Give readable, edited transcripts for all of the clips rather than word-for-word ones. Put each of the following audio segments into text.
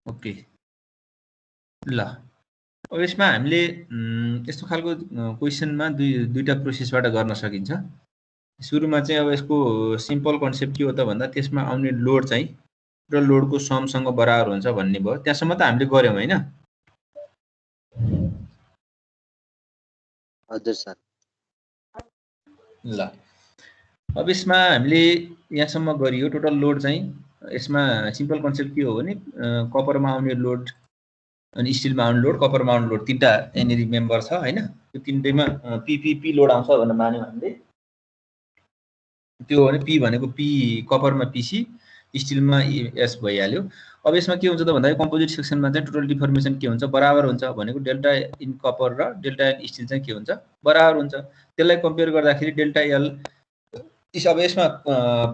Okay ल अब यसमा हामीले यस्तो खालको क्वेसनमा दुईटा प्रोसेसबाट गर्न सकिन्छ। सुरुमा चाहिँ अब यसको सिम्पल कन्सेप्ट के हो त भन्दा त्यसमा आउने लोड चाहिँ र लोडको समसँग बराबर हुन्छ भन्ने भयो। त्यहाँसम्म त हामीले गर्यौँ होइन? हजुर सर। ल अब यसमा हामीले यहाँसम्म गरियो टोटल लोड चाहिँ यसमा सिम्पल कन्सेप्ट के हो भने कपरमा आउने लोड अनि स्टिलमा आउने लोड कपरमा आउने लोड तीनटा यहाँनिर मेम्बर छ होइन? त्यो तीनटैमा पी लोड आउँछ भनेर मान्यौँ हामीले। त्यो भने पी भनेको पी कपरमा पिसी स्टिलमा एस भइहाल्यो। अब यसमा के हुन्छ त भन्दा कम्पोजिट सेक्सनमा चाहिँ टोटल डिफर्मेसन के हुन्छ बराबर हुन्छ भनेको डेल्टा इन कपर र डेल्टा इन स्टिल चाहिँ के हुन्छ बराबर हुन्छ। त्यसलाई कम्पेयर गर्दाखेरि डेल्टा एल अब यसमा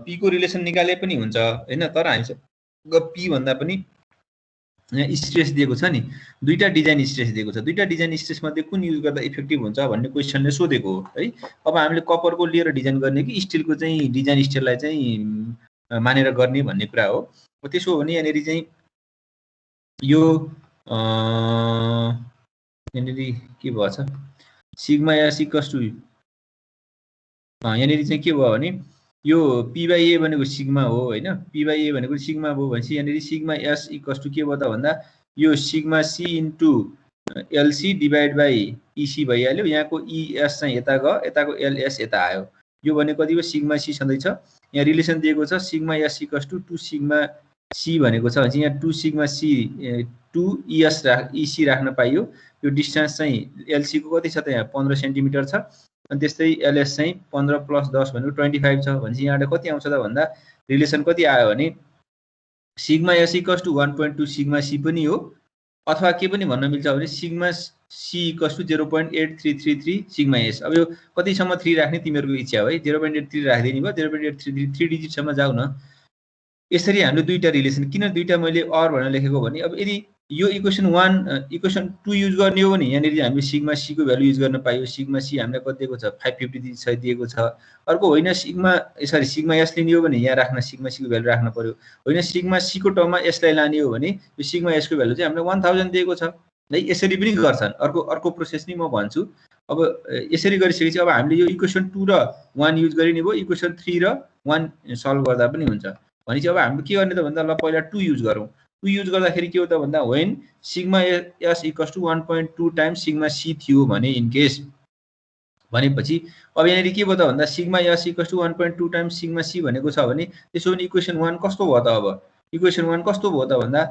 पी को रिलेसन निकाले पनि हुन्छ होइन? तर हामीसँग पी भन्दा पनि यहाँ स्ट्रेस दिएको छ नि, दुईटा डिजाइन स्ट्रेस दिएको छ। दुईटा डिजाइन स्ट्रेसमध्ये कुन युज गर्दा इफेक्टिभ हुन्छ भन्ने क्वेसनले सोधेको हो है। अब हामीले कपरको लिएर डिजाइन गर्ने कि स्टिलको चाहिँ डिजाइन स्टाइललाई चाहिँ मानेर गर्ने भन्ने कुरा हो। त्यसो हो भने यहाँनिर चाहिँ यो यहाँनिर के भएछ सिग्मा एस इक्वल्स टु यहाँनिर चाहिँ के भयो भने यो पी बाई ए भनेको सिग्मा हो होइन? पी बाई ए भनेको सिग्मा भयो भनेपछि यहाँनिर सिग्मा एस इक्वल्स टु के भयो त भन्दा यो sigma C into LC divide by EC भइहाल्यो। यहाँको इएस चाहिँ यता गयो, यताको एलएस यता आयो। यो भनेको कति हो सिग्मा सी छँदैछ। यहाँ रिलेसन दिएको छ sigma S equals to 2 sigma C भनेको छ भने यहाँ 2 सिग्मा सी 2 इएस इसी राख्न पाइयो। यो डिस्टेन्स चाहिँ एलसी को कति छ त यहाँ 15 सेन्टिमिटर छ। अनि त्यस्तै एलएस चाहिँ 15 + 10 भनेको 25 छ भनेपछि यहाँबाट कति आउँछ त भन्दा रिलेसन कति आयो भने sigma S equals to 1.2 sigma C पनि हो अथवा के पनि भन्न मिल्छ भने sigma C equals to 0.8333 sigma S. अब यो कतिसम्म 3 राख्ने तिमीहरूको इच्छा हो है। 0.83 राखिदिने भयो, 0.833 3 डिजिटसम्म जाऊ न। यसरी हामीले दुईटा रिलेसन किन दुईटा मैले अर भनेर लेखेको भने अब यदि यो इक्वेसन 1 इक्वेसन 2 युज गर्ने हो भने यहाँनिर हामीले सिग्मा सी को भ्यालु युज गर्न पाइयो। सिग्मा सी हामीलाई कति दिएको छ 550 दिएको छ। अर्को होइन सिग्मा एस लिने हो भने यहाँ राख्न सिग्मा सी को भ्यालु राख्न पर्यो। होइन सिग्मा सी को टर्ममा एसलाई लाने हो भने यो सिग्मा एस को भ्यालु चाहिँ हामीलाई 1000 दिएको छ है। यसरी पनि गर्छन्। अर्को प्रोसेस नि म भन्छु। अब यसरी गरिसकेपछि अब हामीले यो इक्वेसन 2 र 1 युज गरिने भयो। इक्वेसन 3 र 1 सल्भ गर्दा पनि हुन्छ। भनेपछि अब हामीले के गर्ने त भन्दा ल पहिला 2 युज गरौँ। 2 युज गर्दाखेरि के हो त भन्दा when sigma S equals to 1.2 times sigma C थियो भने इन केस भनेपछि अब यहाँनिर के भयो त भन्दा sigma S equals to 1.2 times sigma C भनेको छ भने त्यसो भने इक्वेसन 1 कस्तो भयो त? अब इक्वेसन 1 कस्तो भयो त भन्दा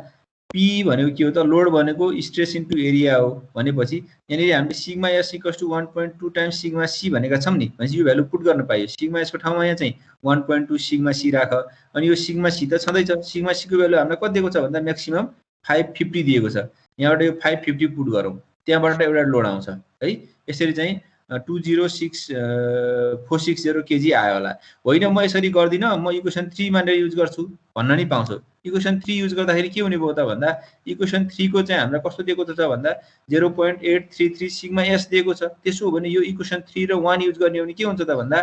पी भनेको के हो त लोड भनेको स्ट्रेस इन्टु एरिया हो भनेपछि यहाँनिर हामीले sigma S equals to 1.2 times sigma C भनेका छौँ नि भनेपछि यो भ्यालु पुट गर्न पाइयो। सिग्मा एसको ठाउँमा यहाँ चाहिँ 1.2 सिग्मा सी राख। अनि यो सिग्मा सी त छँदैछ। सिग्मा सी को भ्यालु हामीलाई कति दिएको छ भन्दा म्याक्सिमम 550 दिएको छ। यहाँबाट यो 550 पुट गरौँ त्यहाँबाट एउटा लोड आउँछ है। यसरी चाहिँ 206,460 केजी आयो होला। होइन म यसरी गर्दिनँ, म इक्वेसन 3 मानेर युज गर्छु भन्न नि पाउँछौ। इक्वेसन 3 युज गर्दाखेरि के हुने भयो त भन्दा इक्वेसन 3 को चाहिँ हामीलाई कस्तो दिएको छ भन्दा 0.833 सिग्मा एस दिएको छ। त्यसो हो भने यो इक्वेसन 3 र 1 युज गर्ने हो भने के हुन्छ त भन्दा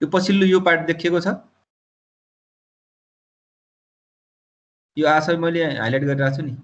यो पछिल्लो यो पार्ट देखिएको छ। यो आशा मैले हाइलाइट गरिरहेको छु नि।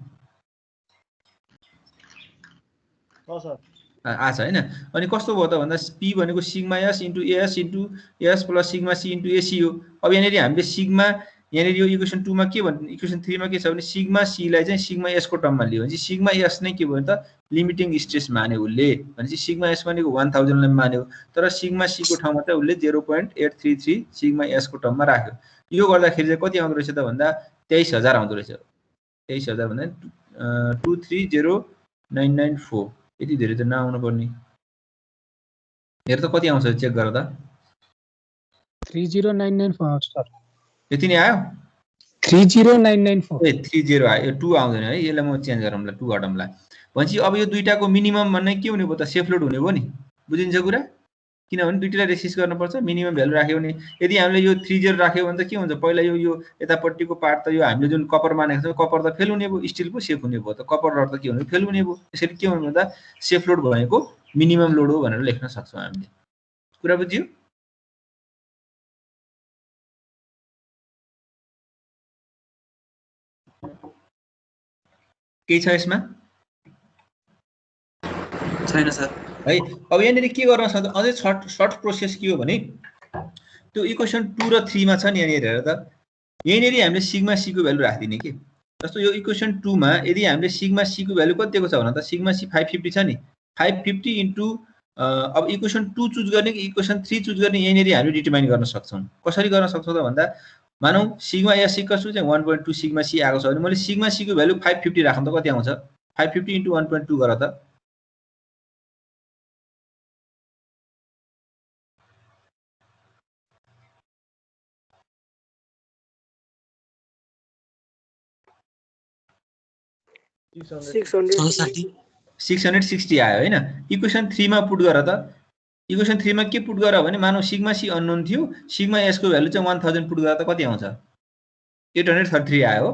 आछ होइन। अनि कस्तो भयो त भन्दा पी भनेको sigma S into S into S plus sigma C into AC हो। अब यहाँनिर हामीले सिग्मा यहाँनिर यो इक्वेसन 2 मा के भन्ने इक्वेसन 3 मा के छ भने सिग्मा सी लाई चाहिँ सिग्मा एस को टर्ममा लियो भने सिग्मा एस नै के भयो त लिमिटिङ स्ट्रेस मान्यो उसले भनेपछि सिग्मा एस भनेको 1000 लाई मान्यो। तर सिग्मा सी को ठाउँमा चाहिँ उसले 0.833 सिग्मा एस को टर्ममा राख्यो। यो गर्दाखेरि चाहिँ कति आउँदो रहेछ त भन्दा 23000 आउँदो रहेछ। 23000 भन्दा 230994 यति धेरै त नआउनु पर्ने। हेर त कति आउँछ चेक गर त। 30994 सर। यति नै आयो 30994 ए 30 आयो। 2 आउँदैन है। यसलाई म चेन्ज गरौँला 2 हटाउँला। भनेपछि अब यो दुईटाको मिनिमम भन्ने के हुने भयो त सेफ लोड हुने भयो नि। बुझिन्छ कुरा? किनभने दुईटालाई रेसिस्ट गर्नुपर्छ मिनिमम भ्यालु राख्यो भने यदि हामीले यो 30 राख्यो भने त के हुन्छ पहिला यो यतापट्टिको पार्ट त यो हामीले जुन कपर मानेको छौँ कपर त फेल हुने भयो। स्टिल पो सेफ हुने भयो त कपर रड त के हुने फेल हुने भयो। यसरी के हुने भन्दा सेफ लोड भनेको मिनिमम लोड हो भनेर लेख्न सक्छौँ हामीले। कुरा बुझ्यो? केही छ यसमा छैन सर है। अब यहाँनिर के गर्न सक्छ अझै सर्ट प्रोसेस के हो भने त्यो इक्वेसन 2 र 3 मा छ नि यहाँनिर हेर त यहाँनिर हामीले सिग्मा सी को भ्यालु राखिदिने के जस्तो यो इक्वेसन 2 मा यदि हामीले सिग्मा सी को भ्यालु कति दिएको छ भने त सिग्मा सी 550 छ नि 550 इन्टु अब इक्वेसन 2 चुज गर्ने कि इक्वेसन 3 चुज गर्ने यहाँनिर हामीले डिटरमाइन गर्न सक्छौँ कसरी गर्न सक्छौँ त भन्दा मानौ सिग्मा एस इक्वल्स टु चाहिँ 1.2 सिग्मा सी आएको छ भने मैले सिग्मा सी को भ्यालु 550 राख्नु त कति आउँछ 550 इन्टु 1.2 गर त साठी 660 आयो होइन इक्वेसन 3 मा पुट गर त इक्वेसन 3 मा के पुट गर भने मानौ सिग्मा सी अननोन थियो सिग्मा एस को भ्यालु चाहिँ 1000 पुट गर त कति आउँछ 833 आयो हो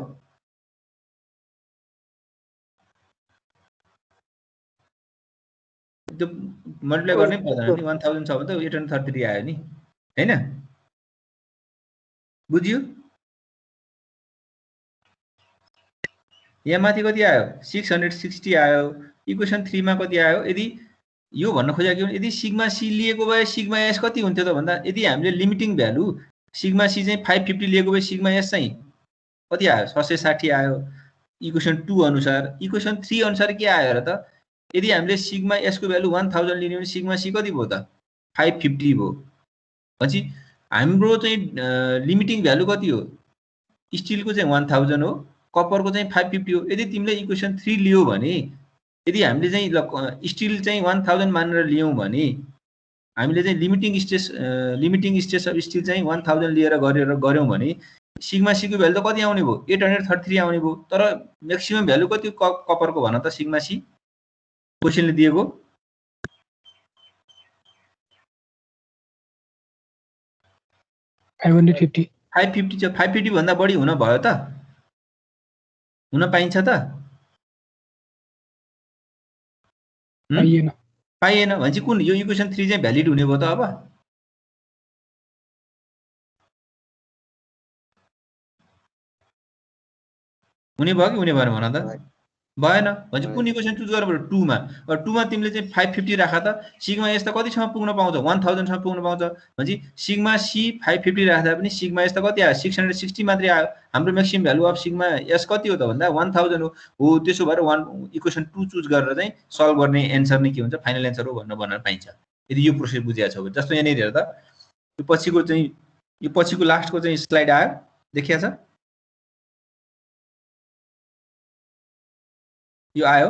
त्यो मल्टिप्लाई गर्नै पर्दैन नि 1000 छ भने त 833 आयो नि हैन बुझ्यो यहाँ माथि कति आयो 660 आयो इक्वेसन 3 मा कति आयो यदि यो भन्न खोजेको यदि सिग्मा सी लिएको भए सिग्मा एस कति हुन्थ्यो त भन्दा यदि हामीले लिमिटिङ भ्यालु सिग्मा सी चाहिँ 550 लिएको भए सिग्मा एस चाहिँ कति आयो 660 आयो इक्वेसन 2 अनुसार इक्वेसन 3 अनुसार के आयो र त यदि हामीले सिग्मा एस को भ्यालु 1000 लिने भने सिग्मा सी कति भयो त 550 भयो पछि हाम्रो चाहिँ लिमिटिङ भ्यालु कति हो स्टिलको चाहिँ 1000 हो कपरको चाहिँ 550 हो यदि तिमीले इक्वेसन 3 लियो भने यदि हामीले चाहिँ स्टिल चाहिँ 1000 मानेर लियौँ भने हामीले चाहिँ लिमिटिङ स्टेज अफ स्टिल चाहिँ 1000 लिएर गऱ्यौँ भने सिग्मा सी को भ्यालु त कति आउने भयो 833 आउने भयो तर म्याक्सिमम भ्यालु कति कपरको भन त सिग्मा सी क्वेसनले दिएको 550 550 छ 550 भन्दा बढी हुन भयो त हुन पाइन्छ त पाइएन भनेपछि कुन यो इक्वेसन 3 चाहिँ भ्यालिड हुने भयो त अब हुने भयो कि हुने भएन भन त भएन भनेपछि कुन इक्वेसन चुज गर्नु पर्यो 2 मा अब 2 मा तिमीले चाहिँ 550 राख त सिग्मा एस त कतिसम्म पुग्न पाउँछ 1000 सम्म पुग्न पाउँछ भनेपछि सिग्मा सी 550 राख्दा पनि सिग्मा एस त कति आयो 660 मात्रै आयो हाम्रो maximum value of sigma S कति हो त भन्दा 1000 हो त्यसो भएर इक्वेसन 2 चुज गरेर चाहिँ सल्भ गर्ने एन्सर नै के हुन्छ फाइनल एन्सर हो भन्न पाइन्छ यदि यो प्रोसेस बुझिया छ भने जस्तो यहाँनिर हेर त यो पछिको लास्टको चाहिँ स्लाइड आयो देखिया छ यो आयो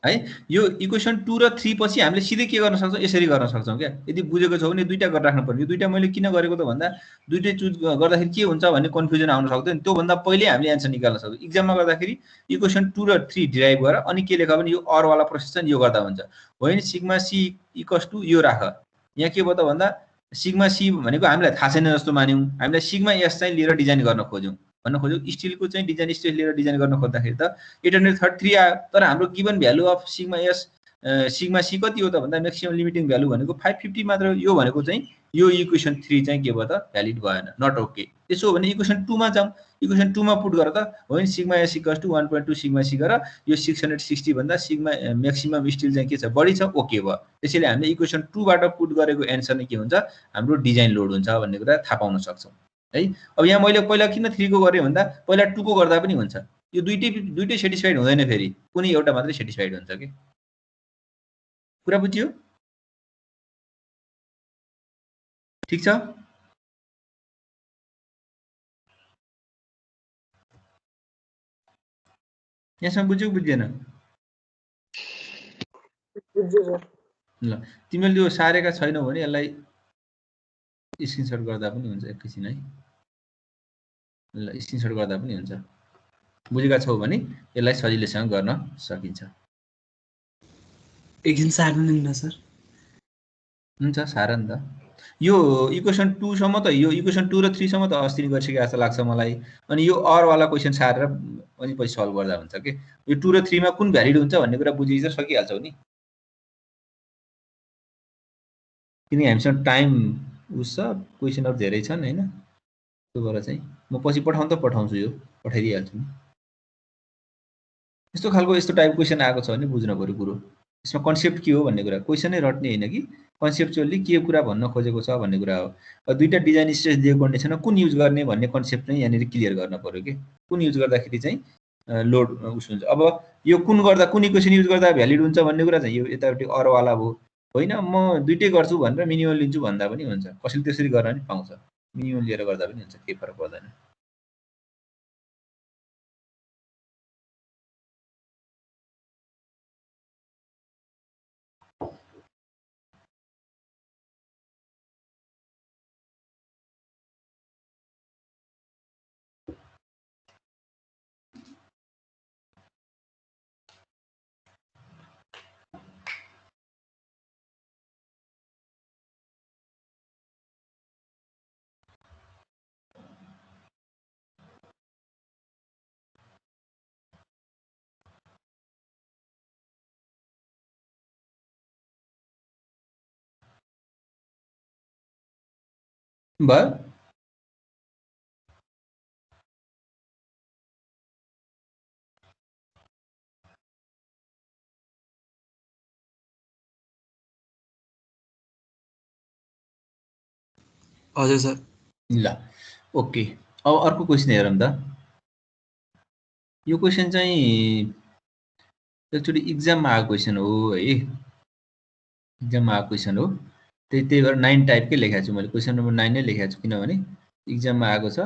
है यो इक्वेसन 2 र 3 पछि हामीले सिधै के गर्न सक्छौँ यसरी गर्न सक्छौँ क्या यदि बुझेको छौ भने दुईटा गरेर राख्नु पर्यो यो दुईटा मैले किन गरेको त भन्दा दुईटै चुज गर्दाखेरि के हुन्छ भन्ने कन्फ्युजन आउन सक्दैन त्योभन्दा पहिले हामीले एन्सर निकाल्न सक्छौँ इक्जाममा गर्दाखेरि इक्वेसन 2 र 3 डिराइभ गरेर अनि के लेख भने यो अरवाला प्रोसेस चाहिँ यो गर्दा हुन्छ होइन सिग्मा सी इक्वल्स टु यो राख यहाँ के भयो त भन्दा सिग्मा सी भनेको हामीलाई थाहा छैन जस्तो मान्यौँ हामीलाई सिग्मा एस चाहिँ लिएर डिजाइन गर्न खोज्यौँ भन्न खोज्यौँ स्टिलको चाहिँ डिजाइन स्टेज लिएर डिजाइन गर्न खोज्दाखेरि त 833 आयो तर हाम्रो given value of sigma S sigma C कति हो त भन्दा म्याक्सिमम लिमिटिङ भ्यालु भनेको 550 मात्र यो भनेको चाहिँ यो इक्वेसन 3 चाहिँ के भयो त भ्यालिड भएन नट ओके त्यसो हो भने इक्वेसन 2 मा जाउँ इक्वेसन 2 मा पुट गर त होइन sigma S equals to 1.2 sigma C गर यो 660 भन्दा सिग्मा म्याक्सिमम स्टिल चाहिँ के छ बढी छ ओके भयो त्यसैले हामीले इक्वेसन 2 बाट पुट गरेको एन्सर नै के हुन्छ हाम्रो डिजाइन लोड हुन्छ भन्ने कुरा थाहा पाउन सक्छौँ है अब यहाँ मैले पहिला किन 3 को गरेँ भन्दा पहिला 2 को गर्दा पनि हुन्छ यो दुईटै सेटिस्फाइड हुँदैन फेरि कुनै एउटा मात्रै सेटिस्फाइड हुन्छ के कुरा बुझ्यो ठीक छ यहाँसम्म बुझ्यो बुझ्दैन ल तिमीले यो सारेका छैनौ भने यसलाई स्क्रिनशट गर्दा पनि हुन्छ एकैछिन है ल स्क्रिनशट गर्दा पनि हुन्छ बुझेका छौ भने यसलाई सजिलैसँग गर्न सकिन्छ एकछिन सार्नु नि सर हुन्छ सार नि त यो इक्वेसन 2 सम्म त यो इक्वेसन 2 र 3 सम्म त अस्ति नै गरिसके जस्तो लाग्छ मलाई अनि यो अर वाला क्वेशन सारेर अनि पछि सल्भ गर्दा हुन्छ के यो 2 र 3 मा कुन भ्यालिड हुन्छ भन्ने कुरा बुझि चाहिँ सकिहाल्छौ नि किन हामीसँग टाइम उस क्वेशनहरु धेरै छन् हैन त्यो भएर चाहिँ म पछि पठाउँछु यो पठाइदिइहाल्छु नि। यस्तो खालको यस्तो टाइप क्वेसन आएको छ भने बुझ्नु पर्यो कुरो। यसमा कन्सेप्ट के हो भन्ने कुरा, क्वेसनै रट्ने होइन कि कन्सेप्चुअली के कुरा भन्न खोजेको छ भन्ने कुरा हो। दुईटा डिजाइन स्ट्रेस दिएको कन्डिसनमा कुन युज गर्ने भन्ने कन्सेप्ट नै यहाँनिर क्लियर गर्न पर्यो कि कुन युज गर्दाखेरि चाहिँ लोड उस हुन्छ। अब यो कुन गर्दा कुन इक्वेसन युज गर्दा भ्यालिड हुन्छ भन्ने कुरा चाहिँ यो यतापट्टि अरवाला भयो होइन। म दुइटै गर्छु भनेर मिनिमम लिन्छु भन्दा पनि हुन्छ, कसैले त्यसरी गर्न पनि पाउँछ, मिनिमम लिएर गर्दा पनि हुन्छ, केही फरक पर्दैन। भयो हजुर सर। ल ओके। अब अर्को क्वेसन हेरौँ त। यो क्वेसन चाहिँ एक्चुअली इक्जाममा आएको क्वेसन हो है, इक्जाममा आएको क्वेसन हो। त्यही भएर 9 टाइपकै लेखाएको छु मैले, क्वेसन नम्बर 9 नै लेखाएको छु किनभने इक्जाममा आएको छ।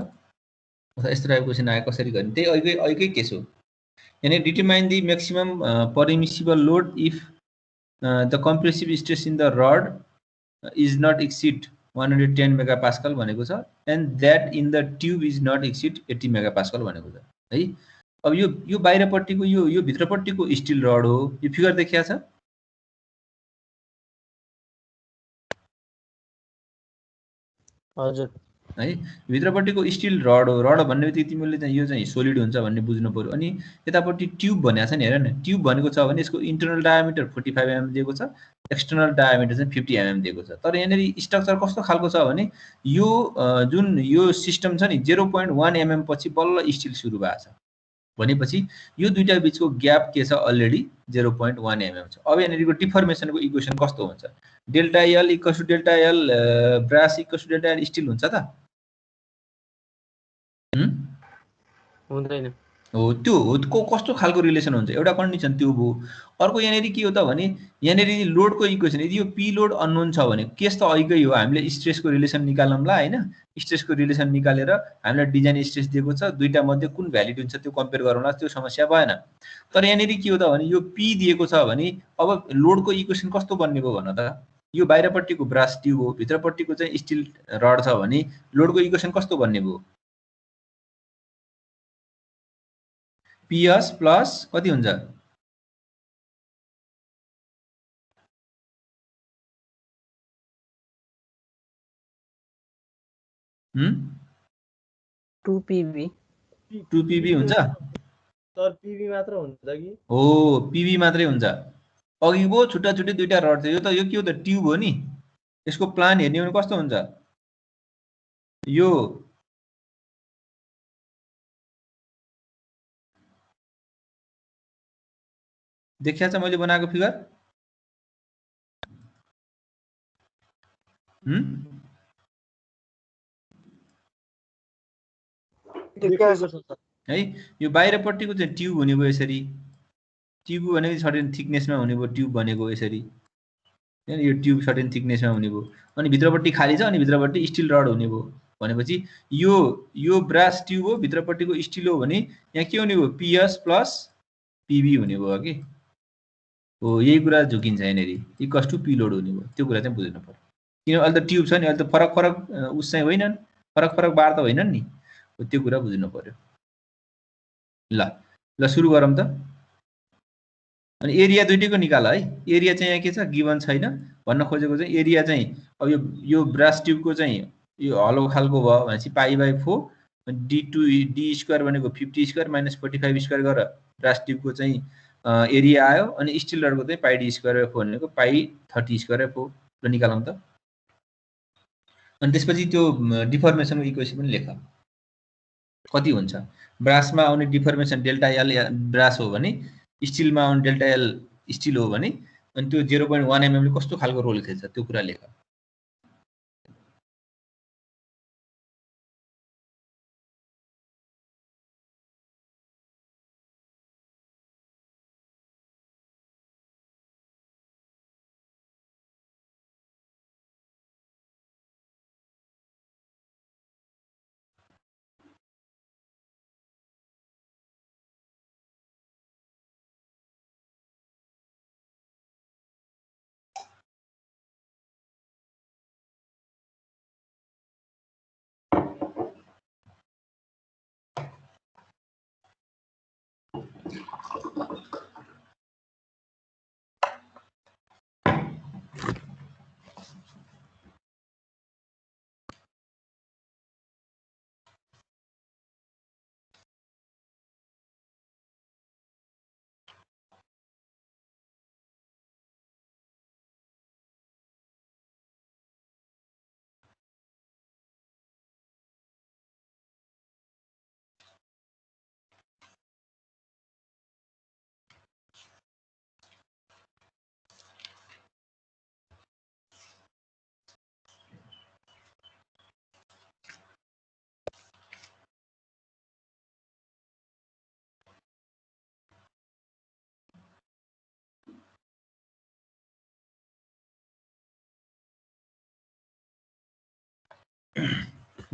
यस्तो टाइपको क्वेसन आयो कसरी गर्ने, त्यही अहिलेकै केस हो। यानी determine the maximum permissible load if the compressive stress in the rod is not exceed 110 megapascal भनेको छ, and that in the tube is not exceed 80 megapascal भनेको छ है। अब यो बाहिरपट्टिको यो भित्रपट्टिको स्टिल रड हो, यो फिगर देखिया छ हजुर है। भित्रपट्टिको स्टिल रड हो, रड भन्ने बित्तिकै तिमीले चाहिँ यो चाहिँ सोलिड हुन्छ भन्ने बुझ्नु पर्यो। अनि यतापट्टि ट्युब भनेको छ नि, हेर न, ट्युब भनेको छ भने यसको इन्टरनल डायामिटर 45 mm दिएको छ, एक्सटर्नल डायामिटर चाहिँ 50 mm दिएको छ। तर यहाँनिर स्ट्रक्चर कस्तो खालको छ भने यो जुन यो सिस्टम छ नि 0.1 mm पछि बल्ल स्टिल सुरु भएको छ भनेपछि यो दुईटा बिचको ग्याप के छ, अलरेडी 0.1 mm छ। अब यहाँनिरको डिफर्मेसनको इक्वेसन कस्तो हुन्छ, delta L equals to delta L brass equals to delta L steel हुन्छ त? हुँदैन। हो, त्यो हो। कस्तो खालको रिलेसन हुन्छ, एउटा कन्डिसन त्यो भयो। अर्को यहाँनिर के हो त भने यहाँनिर लोडको इक्वेसन, यदि यो पी लोड अननोन छ भने केस त अहिकै हो, हामीले स्ट्रेसको रिलेसन निकालौँला होइन। स्ट्रेसको रिलेसन निकालेर हामीलाई डिजाइन स्ट्रेस दिएको छ, दुईटा मध्ये कुन भ्यालिड हुन्छ त्यो कम्पेयर गरौँला, त्यो समस्या भएन। तर यहाँनिर के हो त भने यो पी दिएको छ भने अब लोडको इक्वेसन कस्तो बन्ने भयो भन त। यो बाहिरपट्टिको ब्रास ट्युब हो, भित्रपट्टिको चाहिँ स्टिल रड छ भने लोडको इक्वेसन कस्तो बन्ने भयो, पिएस प्लस कति हुन्छ, हुँ 2 2 हुन्छ। तर पिबी मात्र हुन्छ कि? हो, पिबी मात्रै हुन्छ। अघि पो छुट्टा छुट्टै दुईटा रड थियो, यो के हो त, ट्युब हो नि। यसको प्लान हेर्ने हो भने कस्तो हुन्छ, यो देखिया छ मैले बनाएको फिगर, है। यो बाहिरपट्टिको चाहिँ ट्युब हुने भयो यसरी, ट्युब भनेको सर्टेन थिकनेसमा हुने भयो, ट्युब भनेको यसरी, यो ट्युब सर्टेन थिकनेसमा हुने भयो। अनि भित्रपट्टि खाली छ, अनि भित्रपट्टि स्टिल रड हुने भयो भनेपछि यो ब्रास ट्युब हो, भित्रपट्टिको स्टिल हो भने यहाँ के हुने भयो, पिएस प्लस पिबी हुने भयो कि हो। यही कुरा झुकिन्छ यहाँनिर, इक्वल्स टु पी लोड हुने भयो, त्यो कुरा चाहिँ बुझ्नु पर्यो। किन अहिले त ट्युब छ नि, अहिले त फरक फरक उस चाहिँ होइनन्, फरक फरक बार त होइनन् नि, त्यो कुरा बुझ्नु पर्यो। ल सुरु गरौँ त। अनि एरिया दुइटैको निकाल है। एरिया चाहिँ यहाँ के छ, गिभन छैन। भन्न खोजेको चाहिँ एरिया चाहिँ अब यो ब्रास ट्युबको चाहिँ यो हलो खालको भयो भनेपछि पाई/4 डी स्क्वायर भनेको 50 स्क्वायर माइनस 45 स्क्वायर गरेर ब्रास ट्युबको चाहिँ एरिया आयो। अनि स्टिल रडको चाहिँ पाई डी स्क्वायर/4 भनेको पाई 30 स्क्वायर/4 ल निकालौँ त। अनि त्यसपछि त्यो डिफर्मेसनको इक्वेसन पनि लेख। कति हुन्छ ब्रासमा आउने डिफर्मेसन डेल्टा एल ब्रास हो भने स्टिलमा आउने डेल्टा एल स्टिल हो भने अनि त्यो 0.1 mm ले कस्तो खालको रोल खेल्छ त्यो कुरा लेख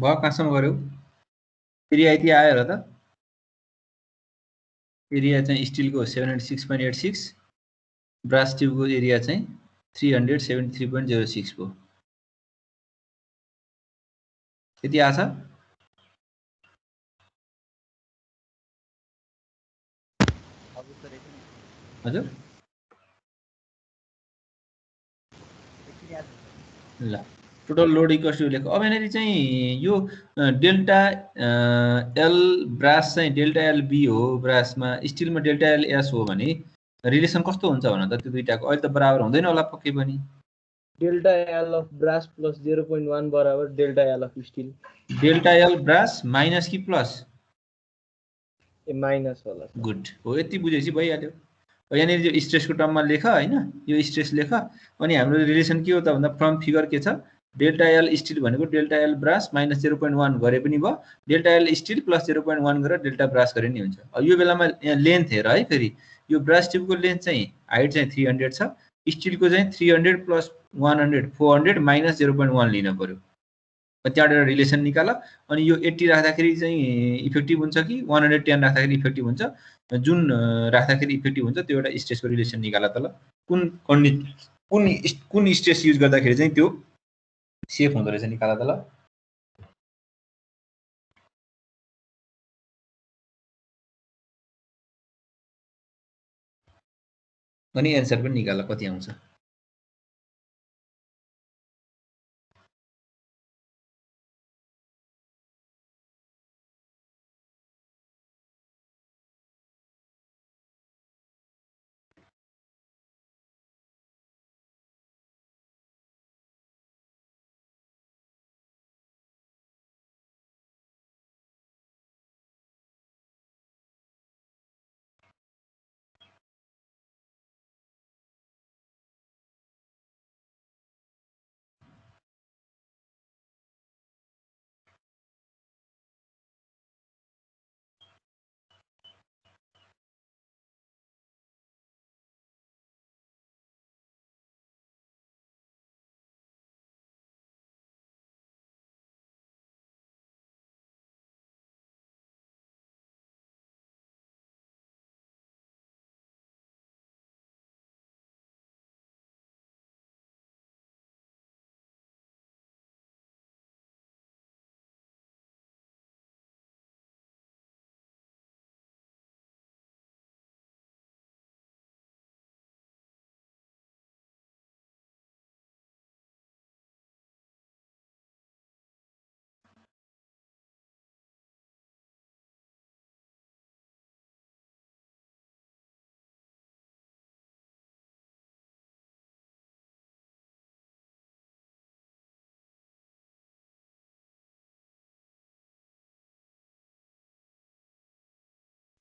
भयो कहाँसम्म गर्यौ एरिया यति आयो र त एरिया चाहिँ स्टिलको 706.86 ब्रास ट्युबको एरिया चाहिँ 373.06 भयो यति आछ हजुर ल टोटल लोड इक्वल्स टु लेख अब यहाँनिर चाहिँ यो डेल्टा एल ब्रास चाहिँ डेल्टा एल बी हो ब्रासमा स्टिलमा डेल्टा एल एस हो भने रिलेसन कस्तो हुन्छ भन त त्यो दुईटाको अहिले त बराबर हुँदैन होला पक्कै पनि delta L of brass plus 0.1 बराबर delta L of steel delta L brass minus कि प्लस ए माइनस होला गुड हो यति बुझेपछि भइहाल्यो यहाँनिर जो स्ट्रेसको टर्ममा लेख हैन यो स्ट्रेस लेख अनि हाम्रो रिलेसन के हो त भन्दा फ्रम फिगर के छ डेल्टा एल स्टिल भनेको डेल्टा एल ब्रास माइनस 0.1 गरे पनि भयो डेल्टा एल स्टिल प्लस 0.1 गरेर डेल्टा ब्रास गरे नि हुन्छ अब यो बेलामा यहाँ लेन्थ हेर है फेरि यो ब्रास ट्युबको लेन्थ चाहिँ हाइट चाहिँ 300 छ स्टिलको चाहिँ 300 प्लस 100 400 माइनस 0.1 लिन पर्यो त्यहाँबाट रिलेसन निकाल अनि यो 80 राख्दाखेरि चाहिँ इफेक्टिभ हुन्छ कि 110 राख्दाखेरि इफेक्टिभ हुन्छ जुन राख्दाखेरि इफेक्टिभ हुन्छ त्यो एउटा स्ट्रेसको रिलेसन निकाल त ल कुन स्ट्रेस युज गर्दाखेरि चाहिँ त्यो सेफ हुँदो रहेछ निकाल त ल अनि एन्सर पनि निकाल कति आउँछ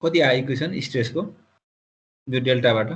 कति आयो इक्वेसन स्ट्रेसको यो डेल्टाबाट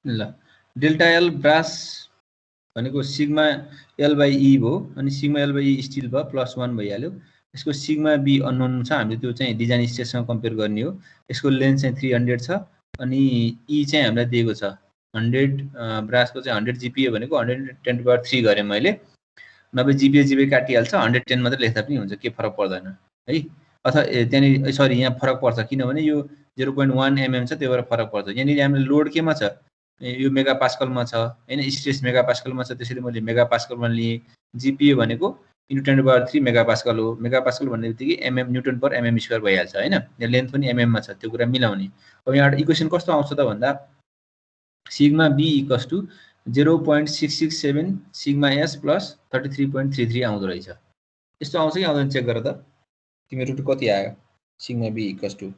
ल डेल्टा एल ब्रास भनेको सिग्मा एल बाई ई भयो अनि sigma L by E still भयो +1 भइहाल्यो यसको सिग्मा बी अननोन छ हामीले त्यो चाहिँ डिजाइन स्टेजसँग कम्पेयर गर्ने हो यसको लेन्थ चाहिँ 300 छ अनि ई चाहिँ हामीलाई दिएको छ 100 ब्रासको चाहिँ 100 जीपीए भनेको 110⁻³ गरे मैले नभए जीपीए काटिहाल्छ 110 मात्रै लेख्दा पनि हुन्छ के फरक पर्दैन है अथवा त्यहाँनिर सरी यहाँ फरक पर्छ किनभने यो 0.1 mm छ त्यही भएर फरक पर्छ यहाँनिर हामीले लोड केमा छ यो मेगा पास्कलमा छ हैन स्ट्रेस मेगा पास्कलमा छ त्यसैले मैले मेगा पास्कलमा लिए जीपीए भनेको × 10⁻³ मेगा पास्कल हो मेगा पास्कल भन्ने बित्तिकै एमएम न्युटन पर एमएम स्क्वायर भइहाल्छ हैन यहाँ लेन्थ पनि एमएम मा छ त्यो कुरा मिलाउने अब यहाँ इक्वेसन कस्तो आउँछ त भन्दा sigma B = 0.667 sigma S plus 33.33 आउँदो रहेछ यस्तो आउँछ कि आउँदैन चेक गर त तिम्रो रुट कति आयो सिग्मा बी =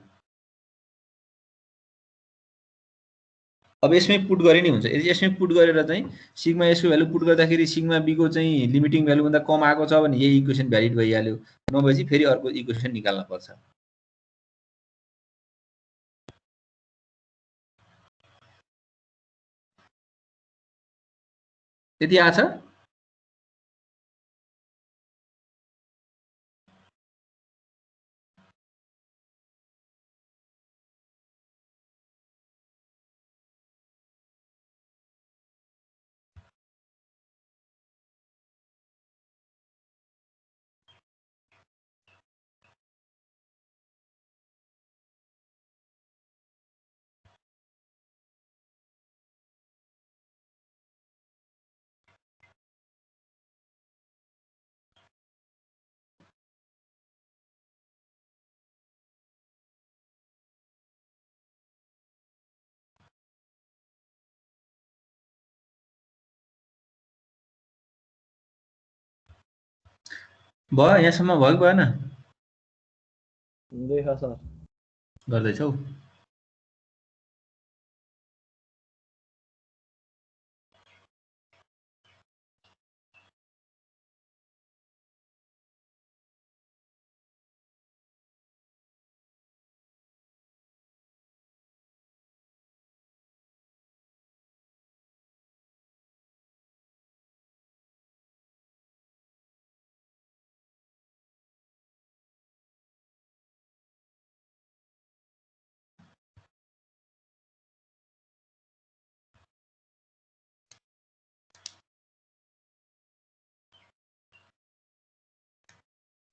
अब यसमै पुट गरे नि हुन्छ यदि यसमै पुट गरेर चाहिँ सिग्मा एस को भ्यालु पुट गर्दाखेरि सिग्मा बी को चाहिँ लिमिटिङ भ्यालु भन्दा कम आएको छ भने यही इक्वेसन भ्यालिड भइहाल्यो नभएपछि फेरि अर्को इक्वेसन निकाल्न पर्छ त्यति आछ भयो यहाँसम्म भयो कि भएन हुँदैछ सर गर्दैछौ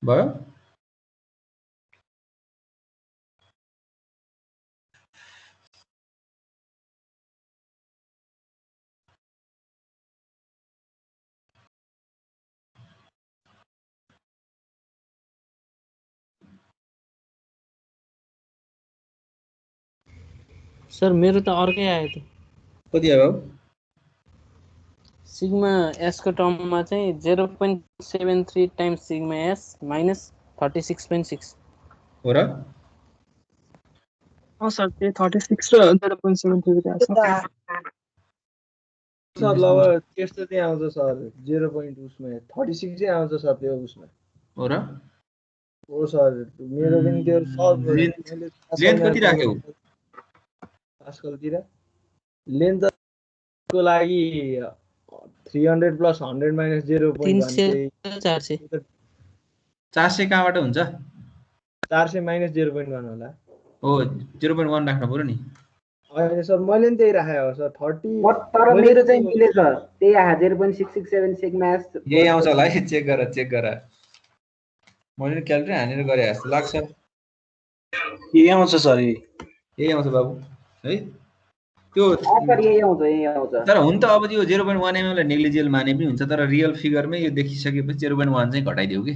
भयो सर मेरो त अर्कै आयो त कति आयो सिग्मा एस को टर्ममा चाहिँ 0.73 टाइम्स सिग्मा एस माइनस 36.6 हो र सर त्यही 36 र 0.73 आछ सर ल त्यस्तो चाहिँ आउँछ सर 0.उसमा 36 चाहिँ आउँछ सर त्यो उसमा हो र हो सर मेरो पनि त्यो सर लेन्थ कति राख्यौ पास्कलतिर लेन्थ को लागि 300 प्लस 100 माइनस 0.1 चाहिँ 400 400 कहाँबाट हुन्छ 400 माइनस 0.1 होला। हो 0.1 राख्नु पर्यो नि होइन सर मैले नि त्यही राखेको हो सर 30 तर मेरो चाहिँ मिलेछ त्यही आहा 0.667 सिग्मा एस यही आउँछ होला है चेक गर मैले नि क्याल्कुलेटर हानेर गरे जस्तो लाग्छ यही आउँछ सर यही आउँछ बाबु है त्यो सर यही आउँछ तर हुन त अब यो 0.1 ml लाई नेग्लिजिबल माने पनि हुन्छ तर रियल फिगरमै यो देखिसकेपछि 0.1 चाहिँ घटाइदिऊ कि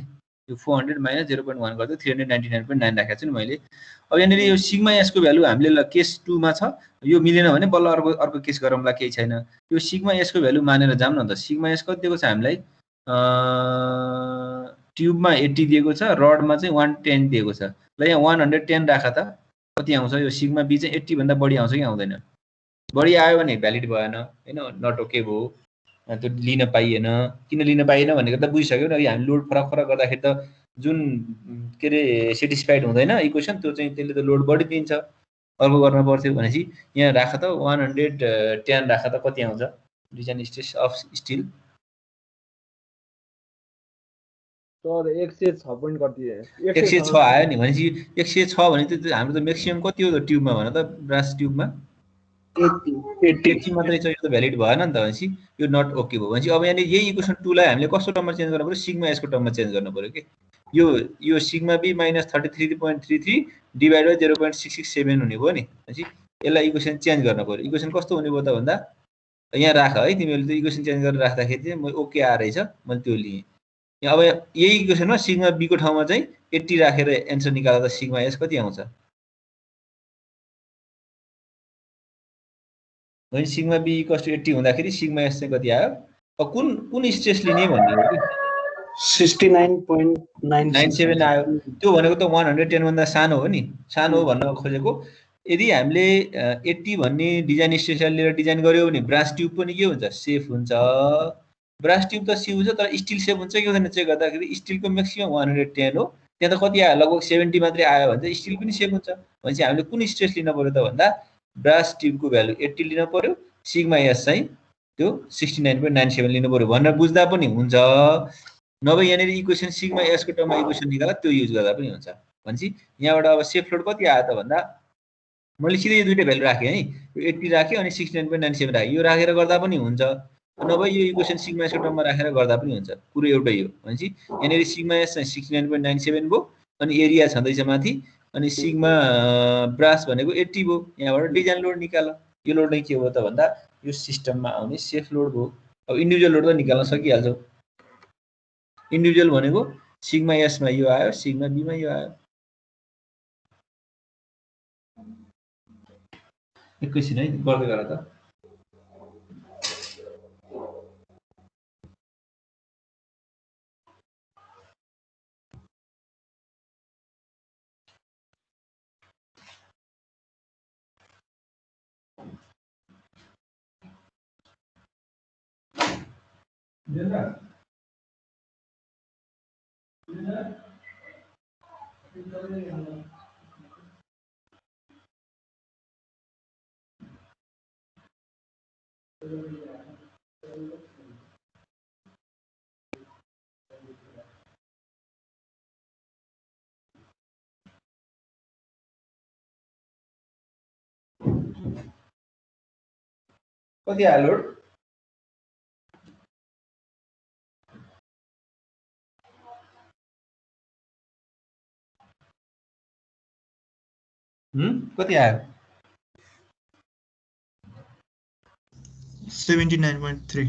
यो 400 माइनस 0.1 गर्दा 399.9 राखेको छु नि मैले अब यहाँनिर यो सिग्मा एस को भ्यालु हामीले केस 2 मा छ यो मिलेन भने बल्ल अर्को केस गरौँला केही छैन यो सिग्मा एस को भ्यालु मानेर जाम न त सिग्मा एस कति दिएको छ हामीलाई ट्युबमा 80 दिएको छ रडमा चाहिँ 110 दिएको छ ल यहाँ 110 राख त कति आउँछ यो सिग्मा बी चाहिँ 80 भन्दा बढी आउँछ कि आउँदैन बढी आयो भने भ्यालिड भएन हैन नट ओके भयो त्यो लिन पाइएन किन लिन पाइएन भनेको त बुझिसक्यो नि हामी लोड फरक गर्दाखेरि त जुन के रे सेटिस्फाइड हुँदैन इक्वेसन त्यो चाहिँ त्यसले त लोड बढी दिन्छ अर्को गर्न पर्थ्यो भनेपछि यहाँ राख त 110 राख त कति आउँछ design stress of still sir 106 point कति 106 आयो नि भनेपछि 106 भने त हाम्रो त म्याक्सिमम कति हो त ट्युबमा भन त ब्रास ट्युबमा 80 मात्रै छ यो त भ्यालिड भएन नि त भनेपछि यो नट ओके भयो भनेपछि अब यहाँनिर यही इक्वेसन 2 लाई हामीले कस्तो टर्ममा चेन्ज गर्नु पर्यो सिग्मा एस को टर्ममा चेन्ज गर्नु पर्यो कि यो sigma B minus 33.33 divide by 0.667 हुने भयो नि भनेपछि यसलाई इक्वेसन चेन्ज गर्नु पर्यो इक्वेसन कस्तो हुने भयो त भन्दा यहाँ राख है तिमीहरूले त इक्वेसन चेन्ज गरेर राख्दाखेरि चाहिँ म ओके आ रहेछ मैले त्यो लिएँ अब यही इक्वेसनमा सिग्मा बी को ठाउँमा चाहिँ 80 राखेर एन्सर निकाल्दा त सिग्मा एस कति आउँछ भने सिग्मा बी इक्वल्स टु 80 हुँदाखेरि सिग्मा एस चाहिँ कति आयो अब कुन स्ट्रेस लिने भन्ने हो कि 69.97 आयो त्यो भनेको त 110 भन्दा सानो हो नि सानो हो भन्न खोजेको यदि हामीले 80 भन्ने डिजाइन स्ट्रेसलाई लिएर डिजाइन गर्यो भने ब्रास ट्युब पनि के हुन्छ सेफ हुन्छ ब्रास ट्युब त सेफ हुन्छ तर स्टिल सेफ हुन्छ कि हुँदैन चेक गर्दाखेरि स्टिलको म्याक्सिमम 110 हो त्यहाँ त कति आयो लगभग 70 मात्रै आयो भने चाहिँ स्टिल पनि सेफ हुन्छ भनेपछि हामीले कुन स्ट्रेस लिन पर्यो त भन्दा ब्रास ट्युबको भ्यालु 80 लिन पर्यो सिग्मा एस चाहिँ त्यो 69.97 लिनु पर्यो भनेर बुझ्दा पनि हुन्छ नभए यहाँनिर इक्वेसन सिग्मा एस को टर्ममा इक्वेसन निकाल्दा त्यो युज गर्दा पनि हुन्छ भनेपछि यहाँबाट अब सेफ लोड कति आयो त भन्दा मैले सिधै यो दुईटा भ्यालु राखेँ है यो 80 राखेँ अनि 69.97 राखेँ यो राखेर गर्दा पनि हुन्छ नभए यो इक्वेसन सिग्मा एस को टर्ममा राखेर गर्दा पनि हुन्छ कुरो एउटै हो भनेपछि यहाँनिर सिग्मा एस चाहिँ 69.97 भयो अनि एरिया छँदैछ माथि अनि सिग्मा ब्रास भनेको 80 भयो यहाँबाट डिजाइन लोड निकाल यो लोड नै के हो त भन्दा यो सिस्टममा आउने सेफ लोड भयो अब इन्डिभिजुअल लोड त निकाल्न सकिहाल्छौ इन्डिभिजुअल भनेको सिग्मा एसमा यो आयो सिग्मा बीमा यो आयो एकैछिन है गर्दै गर त कति आयो लोड कति आयो 79.3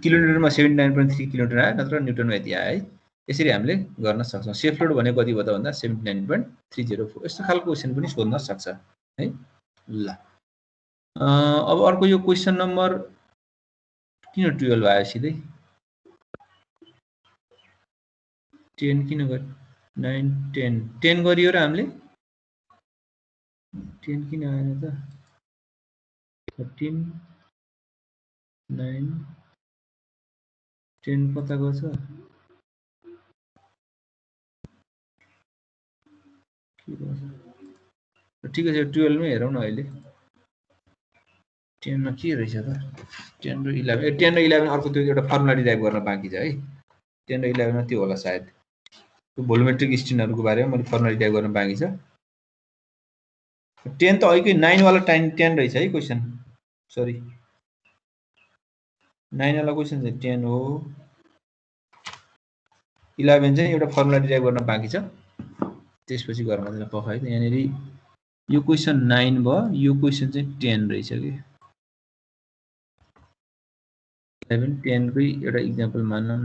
किलोमिटरमा 79.3 किलोमिटर आयो नत्र न्युटनमा यति आयो है यसरी हामीले गर्न सक्छौँ सेफ लोड भनेको कति भयो त भन्दा 79.304 यस्तो खालको क्वेसन पनि सोध्न सक्छ है ल अब अर्को यो क्वेसन नम्बर किन 12 आयो सिधै 10 किन गर्यो 9 10 10 गरियो र हामीले 10 किन आएन त 13 9 10 कता गर्छ के गर्छ ठिकै छ 12 मै हेरौँ न अहिले 10 मा के रहेछ त 10 र 11 10 र 11 अर्को त्यो एउटा फर्मुला डिराइभ गर्न बाँकी छ है 10 र 11 मा त्यो होला सायद त्यो भोल्युमेट्रिक स्ट्रिङहरुको बारेमा मैले फर्मुला डिराइभ गर्न बाँकी छ 10 त अहिलेकै 9 वाला 10 रहेछ है क्वेशन सरी 9 वाला क्वेशन चाहिँ 10 हो 11 चाहिँ एउटा फर्मुला डिराइभ गर्न बाँकी छ त्यसपछि गर्न चाहिँ पखाइ यहाँनेरि यो क्वेशन 9 भयो यो क्वेशन चाहिँ 10 रहेछ के 11 10 कै एउटा एक्जाम्पल मानौँ न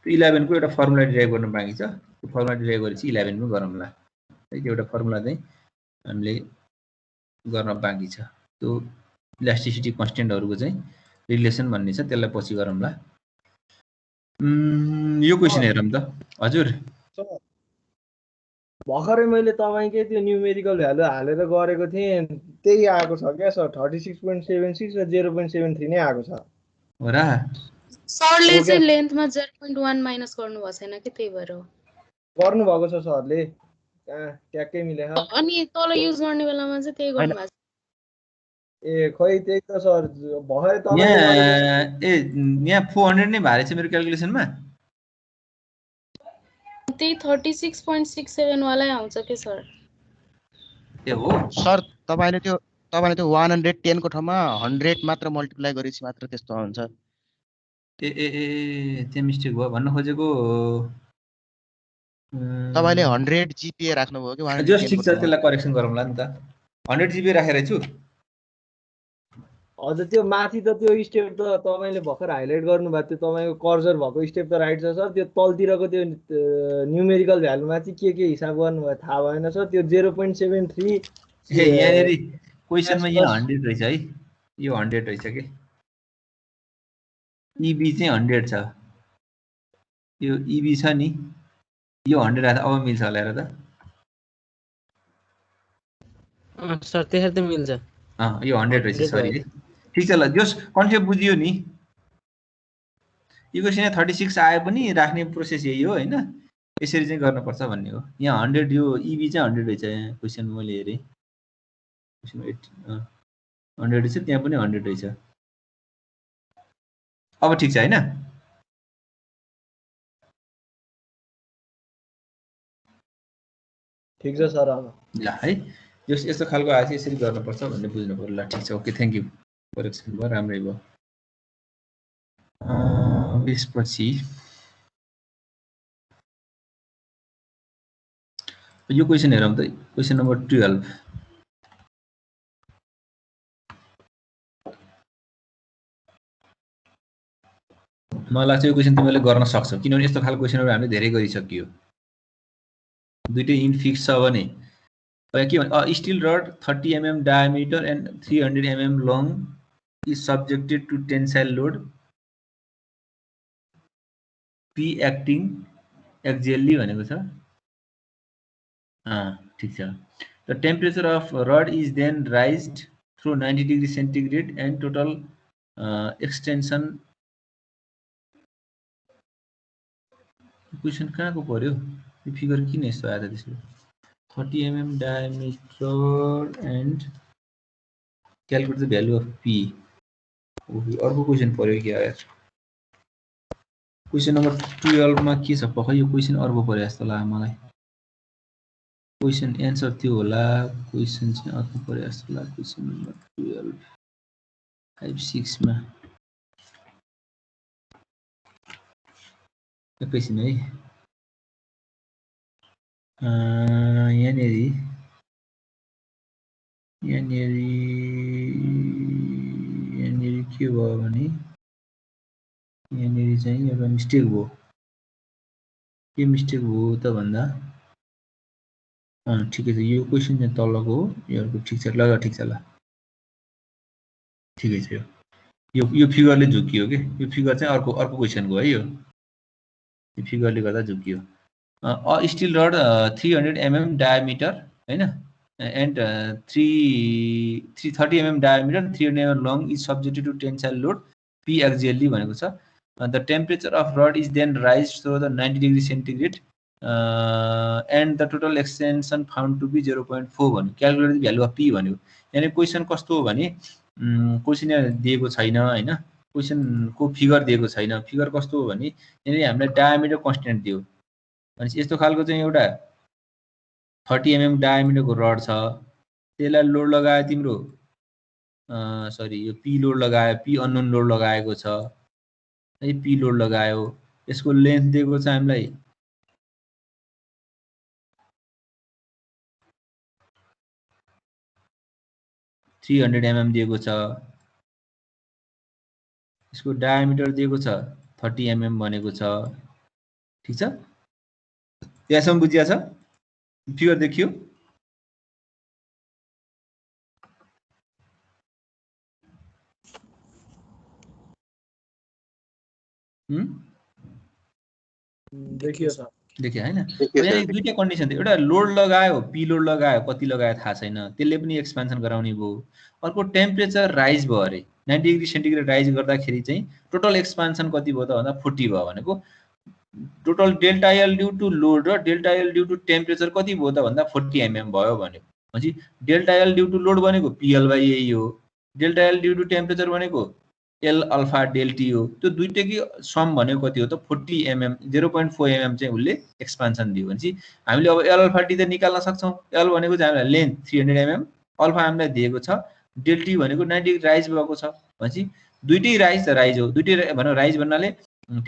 त्यो 11 को एउटा फर्मुला डिराइभ गर्न बाँकी छ त्यो फर्मुला डिराइभ गरेपछि 11 मा गरौँला है त्यो एउटा फर्मुला चाहिँ हामीले गर्न बाँकी छ त्यो इलास्टिसिटी कन्स्टेन्टहरुको चाहिँ रिलेसन भन्ने छ त्यसलाई पछि गरौँला यो क्वेशन हेरौँ त हजुर भर्खरै मैले तपाईकै त्यो न्युमेरिकल भ्यालु हालेर गरेको थिएँ त्यही आएको छ क्या सर 36.76 र 0.73 नै आएको छ हो र सरले चाहिँ लेन्थमा 0.1 माइनस गर्नु भएको छैन के त्यही भएर हो गर्नु भएको छ सरले ट्याक्कै मिलेछ अनि तल युज गर्ने बेलामा चाहिँ त्यही गर्नु भएको छ ए खै त्यही त सर भए त यहाँ 400 नै भरे छ मेरो क्याल्कुलेसनमा त्यही 36.67 वाला आउँछ के सर ए हो सर तपाईले त्यो 110 को ठाउँमा 100 मात्र मल्टिप्लाई गरेपछि मात्र त्यस्तो हुन्छ ए ए ए त्यो मिस्टेक भयो भन्न खोजेको तपाईले 100 जीपीए राख्नु भयो कि जस्ट ठीक छ त्यसलाई करेक्सन गरौँला नि त 100 जीपीए राखेरै छु हजुर त्यो माथि त त्यो स्टेप त तपाईले भर्खर हाइलाइट गर्नुभएको थियो तपाईको कर्सर भएको स्टेप त राइट छ सर त्यो तलतिरको त्यो न्युमेरिकल भ्यालुमा चाहिँ के हिसाब गर्नुभयो थाहा भएन सर त्यो 0.73 ए यहाँनेरि क्वेशनमा यहाँ 100 रहेछ है यो 100 रहेछ के ईबी चाहिँ 100 छ यो ईबी छ नि यो 100 राख्दा अब मिल्छ होला हेर त सर त्यसरी त मिल्छ यो 100 रहेछ सरी ठीक छ ल जस कन्सेप्ट बुझियो नि यो क्वेशन 36 आए पनि राख्ने प्रोसेस यही हो हैन यसरी चाहिँ गर्न पर्छ भन्ने हो यहाँ 100 यो ईबी चाहिँ 100 रहेछ यहाँ क्वेशन मैले हेरे क्वेशन 100 रहेछ त्यहाँ पनि 100 रहेछ अब ठीक छ हैन ठीक छ सर अब ल है जस यस्तो खालको आएछ यसरी गर्न पर्छ भन्ने बुझ्नु पर्यो ल ठीक छ ओके थ्यांक यू करेक्सन भयो राम्रै भयो यसपछि यो क्वेशन हेरौँ त क्वेशन नम्बर 12 मलाई लाग्छ यो क्वेशन तिमीले गर्न सक्छौ किनभने यस्तो खालको क्वेशनहरु हामीले धेरै गरिसकियो दुईटै इनफिक्स छ भने के भन्छ steel rod 30 mm diameter and 300 mm long is subjected to tensile load P acting axially भनेको छ ठीक छ the temperature of rod is then raised through 90 degree centigrade and total extension question कहाँको पर्यो यो फिगर किन यस्तो आयो त त्यसले 30 mm diameter and calculate the value of P अर्को क्वेशन पर्यो क्या यार क्वेशन नम्बर 12 मा के छ पक्कै यो क्वेशन अर्को पर्यो जस्तो लाग्यो मलाई क्वेशन एन्सर त्यो होला क्वेशन चाहिँ अर्को पर्यो जस्तो लाग्यो क्वेशन नम्बर 12 5 6 मा एकैछिन है यहाँनेरि के भयो भने यहाँनेरि चाहिँ एउटा मिस्टेक भयो के मिस्टेक भयो त भन्दा ठिकै छ यो क्वेशन चाहिँ तलको हो यो अर्को ठीक छ ल ठीक छ ल ठिकै छ यो फिगरले झुकियो के यो फिगर चाहिँ अर्को क्वेशनको है यो फिगरले गर्दा झुकियो a steel rod 300 mm diameter हैन and 30 mm diameter 300 mm long is subjected to tensile load P axially भनेको छ the temperature of rod is then raised to the 90 degree centigrade and the total extension found to be 0.4 भन्यो calculated value of P भन्यो यानी question कस्तो हो भने क्वेसनर दिएको छैन हैन क्वेसनको फिगर दिएको छैन फिगर कस्तो हो भने यहाँनिर हामीलाई डायामिटर कन्स्टेन्ट दियो भनेपछि यस्तो खालको चाहिँ एउटा 30 mm डायामिटरको रड छ त्यसलाई लोड लगायो तिम्रो सरी यो पी लोड लगायो पी अननोन लोड लगाएको छ है पी लोड लगायो यसको लेन्थ दिएको छ हामीलाई 300 mm दिएको छ यसको डायामिटर दिएको छ 30 mm भनेको छ ठीक छ यहाँसम्म बुझिया छ फिगर देखियो देखियो सर देखियो हैन यहाँ दुईटा कन्डिसन थियो एउटा लोड लगायो पी लोड लगायो कति लगायो थाहा छैन त्यसले पनि एक्सपेन्सन गराउने भयो अर्को टेम्परेचर राइज भयो अरे 90 डिग्री सेन्टिग्रेड राइज गर्दाखेरि चाहिँ टोटल एक्सपेन्सन कति भयो त भन्दा 40 भयो भनेको total delta L due to load र delta L due to temperature कति भयो त भन्दा 40 mm भयो भन्यो भनेपछि delta L due to load भनेको पीएल बाइ ए हो delta L due to temperature भनेको एल अल्फा डेल्टी हो त्यो दुईटैको सम भनेको कति हो त 40 mm 0.4 mm चाहिँ उसले एक्सपेन्सन दियो भनेपछि हामीले अब एल अल्फा डी त निकाल्न सक्छौं एल भनेको चाहिँ हामीलाई लेन्थ 300 mm अल्फा हामीलाई दिएको छ डेल्टी भनेको 90 डिग्री राइज भएको छ भनेपछि दुईटै राइज त राइज हो दुईटै भनौं राइज भन्नाले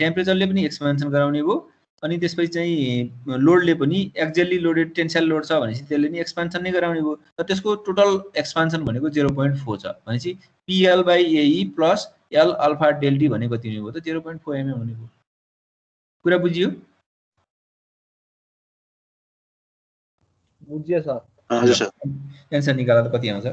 टेम्परेचरले पनि एक्सपेन्सन गराउने भयो अनि त्यसपछि चाहिँ लोडले पनि एक्जेलली लोडेड टेन्साइल लोड छ भनेपछि त्यसले नि एक्सपेन्सन नै गराउने भयो र त्यसको टोटल एक्सपेन्सन भनेको 0.4 छ भनेपछि PL by AE plus L alpha delta T भनेको कति हुने भयो त 0.4 mm हुने भयो कुरा बुझियो बुझियो सर हजुर सर एन्सर निकाल्दा कति आउँछ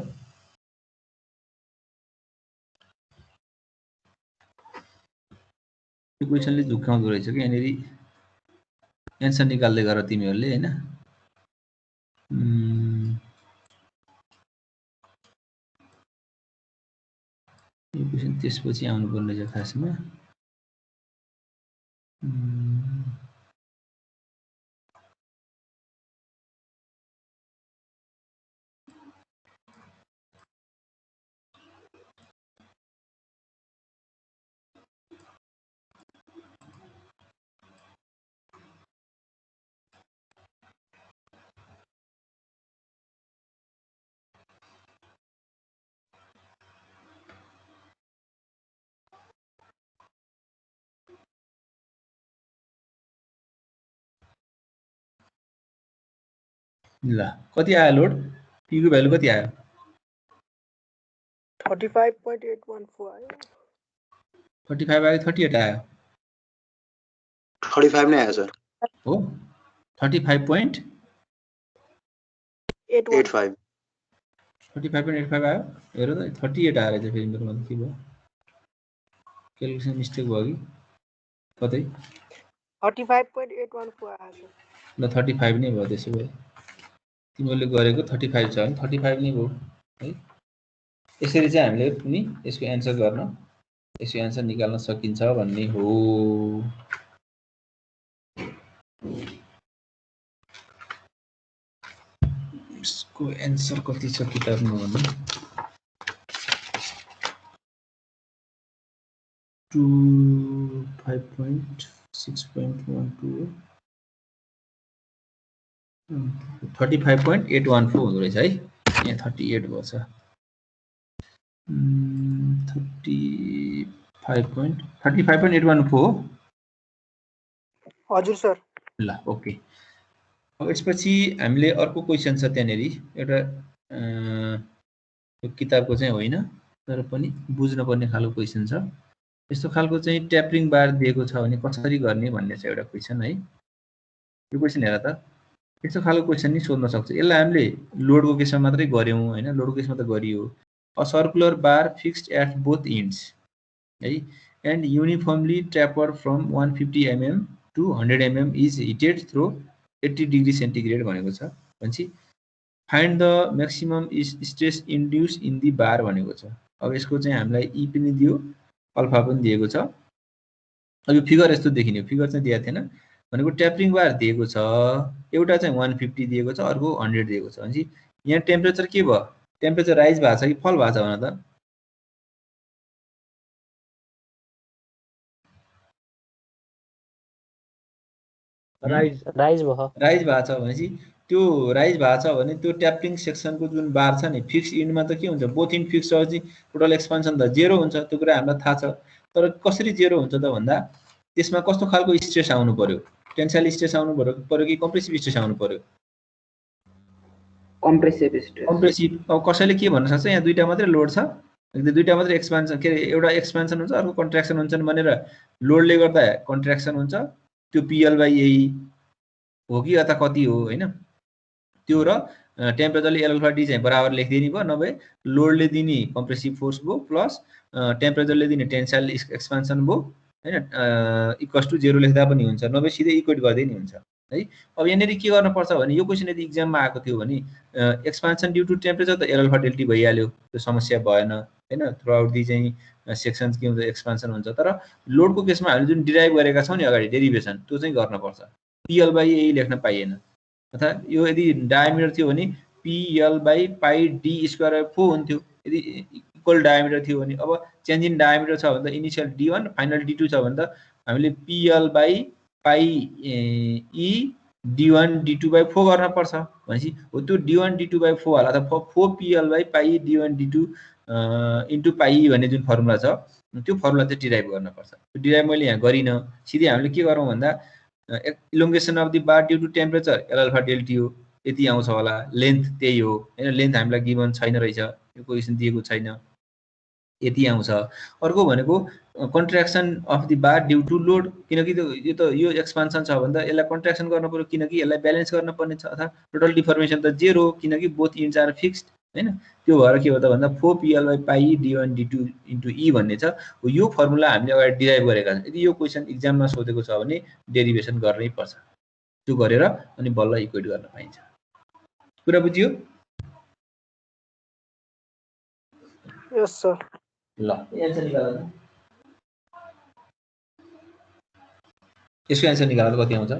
यो क्वेशनले झुक्काउँदो रहेछ कि यहाँनिर एन्सर निकाल्दै गर तिमीहरूले हैन यो क्वेशन त्यसपछि आउनु पर्ने छ खासमा ल कति आयो लोड पी को भ्यालु कति आयो 35.814 आयो 45 आयो 38 आयो 35 नै आयो सर हो 35.85 35.85 आयो हेर त 38 आएर चाहिँ फेरि मेरो मतलब के भयो क्याल्कुलेसन मिस्टेक भयो कि कतै 35.814 आयो ल 35 नै भयो त्यसो भए तिमीले गरेको 35 छ भने 35 नै भयो है यसरी चाहिँ हामीले पनि यसको एन्सर गर्न यसको एन्सर निकाल्न सकिन्छ भन्ने हो यसको एन्सर कति छ किताबमा भन्नु 5.6.12 35.814 हुँदो रहेछ है यहाँ 38 भयो छ 35.814 हो हजुर सर ल ओके अब यसपछि हामीले अर्को क्वेशन छ त्यहाँनेरि एउटा यो किताबको चाहिँ होइन तर पनि बुझ्न पर्ने खालको क्वेशन छ यस्तो खालको चाहिँ ट्यापरिङ बार दिएको छ भने कसरी गर्ने भन्ने छ एउटा क्वेशन है यो क्वेशन हेर त यस्तो खालको क्वेशन नि सोध्न सक्छ यसलाई हामीले लोडको केसमा मात्रै गर्यौं हैन लोडको केसमा त गरियो a circular bar fixed at both ends है and uniformly tapered from 150 mm to 100 mm is heated through 80 degree centigrade भनेको छ भनेपछि find the maximum stress induce in the bar भनेको छ अब यसको चाहिँ हामीलाई ई पनि दियो अल्फा पनि दिएको छ अब यो फिगर यस्तो देखिने फिगर चाहिँ दिएको थिएन भनेको ट्यापिङ बार दिएको छ, एउटा चाहिँ 150 दिएको छ, अर्को 100 दिएको छ। भनेपछि यहाँ टेम्परेचर के भयो? टेम्परेचर राइज भएको छ कि फल भएको छ भन त? राइज राइज भयो। राइज भएको छ भनेपछि त्यो राइज भएको छ भने त्यो ट्यापिङ सेक्सनको जुन बार छ नि फिक्स इन्डमा त के हुन्छ? बोथ इन्ड फिक्स रहेपछि टोटल एक्सपान्सन त 0 हुन्छ, त्यो कुरा हामीलाई थाहा छ। तर कसरी 0 हुन्छ त भन्दा त्यसमा कस्तो खालको स्ट्रेस आउनु पर्यो? टेन्साइल स्ट्रेस आउनु पर्यो कि कम्प्रेसिभ स्ट्रेस आउनु पर्यो? Compressive stress. कम्प्रेसिभ। अब कसैले के भन्न सक्छ यहाँ दुईटा मात्रै लोड छ, दुईटा मात्रै एक्सपान्सन, के अरे एउटा एक्सपान्सन हुन्छ अर्को कन्ट्र्याक्सन हुन्छ भनेर लोडले गर्दा कन्ट्र्याक्सन हुन्छ, त्यो PL/A हो कि अथवा कति हो होइन? त्यो र टेम्परेचरले L∆D चाहिँ बराबर लेखिदिने भयो, नभए लोडले दिने कम्प्रेसिभ फोर्स भयो प्लस टेम्परेचरले दिने टेन्साइल एक्सपान्सन भयो होइन, इक्वल्स टु 0 लेख्दा पनि हुन्छ, नभए सिधै इक्वेट गर्दै नि हुन्छ है। अब यहाँनिर के गर्नुपर्छ भने यो क्वेसन यदि इक्जाममा आएको थियो भने एक्सपान्सन ड्यु टु टेम्परेचर त L∆T भइहाल्यो, त्यो समस्या भएन होइन। थ्रु आउट दि चाहिँ सेक्सन्स के हुन्छ? एक्सपान्सन हुन्छ। तर लोडको केसमा हामीले जुन डिराइभ गरेका छौँ नि अगाडि डेरिभेसन, त्यो चाहिँ गर्नुपर्छ। PL/A लेख्न पाइएन। अथवा यो यदि डायमिटर थियो भने PL/πd²/4 हुन्थ्यो यदि इक्वल डायमिटर थियो भने। अब चेन्ज इन डायमिटर छ भने त इनिसियल D1 फाइनल D2 छ भने त हामीले PL/πe D1 D2/4 गर्न पर्छ। भनेपछि हो त्यो D1 D2/4 होला, अथवा 4PL/πe D1 D2 इन्टु पाइ भन्ने जुन फर्मुला छ त्यो फर्मुला चाहिँ डिराइभ गर्न पर्छ। त्यो डिराइभ मैले यहाँ गरिनँ, सिधै हामीले के गरौँ भन्दा elongation of the bar due to temperature L∆T हो, यति आउँछ होला। लेन्थ त्यही हो होइन, लेन्थ हामीलाई गिभन छैन रहेछ, यो क्वेसन दिएको छैन, यति आउँछ। अर्को भनेको contraction of the bar due to load, किनकि यो एक्सपान्सन छ भने त यसलाई कन्ट्र्याक्सन गर्नु पर्यो, किनकि यसलाई ब्यालेन्स गर्न पर्ने छ। अथवा टोटल डिफर्मेसन त 0 किनकि बोथ इन्ड्स आर फिक्स्ड होइन। त्यो भएर के हो त भन्दा 4PL/πe D1 D2 into E भन्ने छ, यो फर्मुला हामीले अगाडि डिराइभ गरेका छौँ। यदि यो क्वेसन इक्जाममा सोधेको छ भने डेरिभेसन गर्नै पर्छ, त्यो गरेर अनि बल्ल इक्वेट गर्न पाइन्छ। कुरा बुझियो? Yes, sir. ल एन्सर निकाल न, यसको एन्सर निकाल्दा कति आउँछ?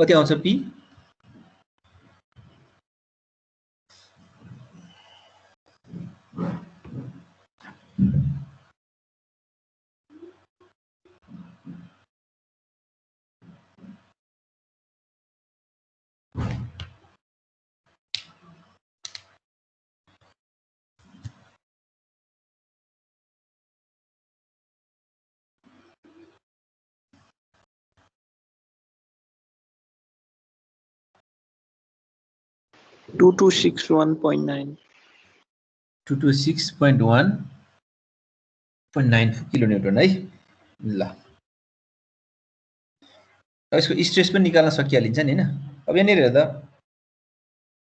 कति आउँछ P? Two two 226.1.9. 226.1.9 किलोन्युटन है। ल यसको स्ट्रेस पनि निकाल्न सकिहालिन्छ नि होइन। अब यहाँनिर हेर्दा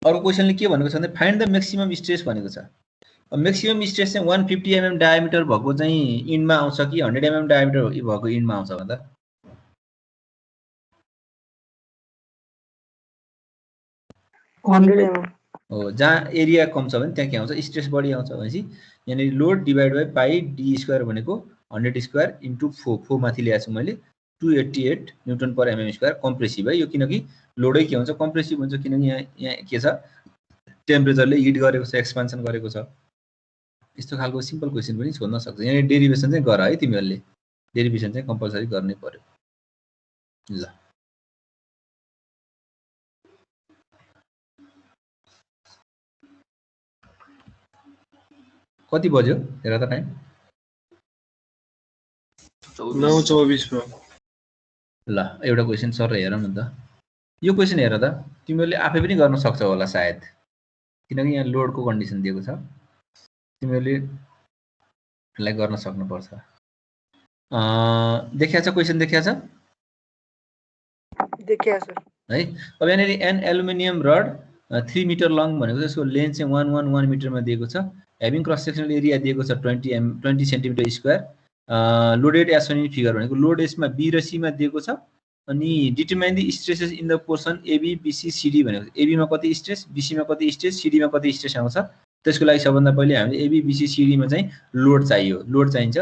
अर्को क्वेसनले के भनेको छ भने फाइन्ड द म्याक्सिमम स्ट्रेस भनेको छ। अब म्याक्सिमम स्ट्रेस चाहिँ 150 mm डायमिटर भएको चाहिँ इन्डमा आउँछ कि 100 mm डायमिटर भएको इन्डमा आउँछ भन्दा? 100 mm. हो, जहाँ एरिया कम छ भने त्यहाँ के आउँछ? स्ट्रेस बढी आउँछ। भनेपछि यहाँनिर load divide by pi D² भनेको 100² इन्टु 4 माथि ल्याएको छु मैले 288 न्युटन पर mm² कम्प्रेसिभ है यो, किनकि लोडै के हुन्छ? कम्प्रेसिभ हुन्छ, किनकि यहाँ के छ? टेम्परेचरले हिट गरेको छ, एक्सपान्सन गरेको छ। यस्तो खालको सिम्पल क्वेसन पनि सोध्न सक्छ। यहाँ डेरिभेसन चाहिँ गर है, तिमीहरूले डेरिभेसन चाहिँ कम्पलसरी गर्नै पर्यो। ल कति बज्यो हेर त टाइम 9:24 भयो। ल एउटा क्वेसन सर हेरौँ न त। यो क्वेसन हेर त, तिमीहरूले आफै पनि गर्न सक्छौ होला सायद, किनकि यहाँ लोडको कन्डिसन दिएको छ, तिमीहरूले यसलाई गर्न सक्नुपर्छ। देखिया छ क्वेसन, देखिया छ देखिया सर है। अब यहाँनिर an aluminium rod 3 metre long भनेको यसको लेन्थ चाहिँ 111 मिटरमा दिएको छ। हेभिङ क्रस सेक्सनल एरिया दिएको छ 20 centimetre square. Loaded as so in figure भनेको लोड यसमा बी र सीमा दिएको छ। अनि determine the stresses in the portion AB BC CD भनेको एबीमा कति स्ट्रेस, बीसीमा कति स्ट्रेस, सीडीमा कति स्ट्रेस आउँछ। त्यसको लागि सबभन्दा पहिले हामीले एबी बीसी सीडीमा चाहिँ लोड चाहियो, लोड चाहिन्छ।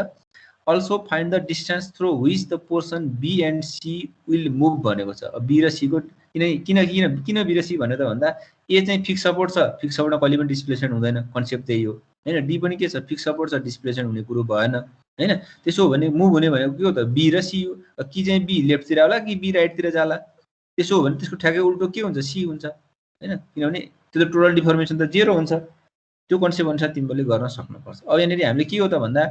Also find the distance through which the portion B and C will move भनेको छ। बी र सीको किन बी र सी भनेर भन्दा ए चाहिँ फिक्स सपोर्ट छ, फिक्स सपोर्टमा कहिले पनि डिस्प्लेसमेन्ट हुँदैन, कन्सेप्ट त्यही हो हैन। डी पनि के छ, फिक्स सपोर्ट छ, डिस्प्लेसमेन्ट हुने कुरो भएन हैन। त्यसो हो भने मुभ हुने भनेको के हो त, बी र सी हो। कि चाहिँ बी लेफ्टतिर होला कि बी राइटतिर जाला। त्यसो हो भने त्यसको ठ्याक्कै उल्टो के हुन्छ, सी हुन्छ हैन, किनभने त्यो त टोटल डिफर्मेसन त 0 हुन्छ। त्यो कन्सेप्ट अनुसार तिमीले गर्न सक्नुपर्छ। अब यहाँनिर हामीले के हो त भन्दा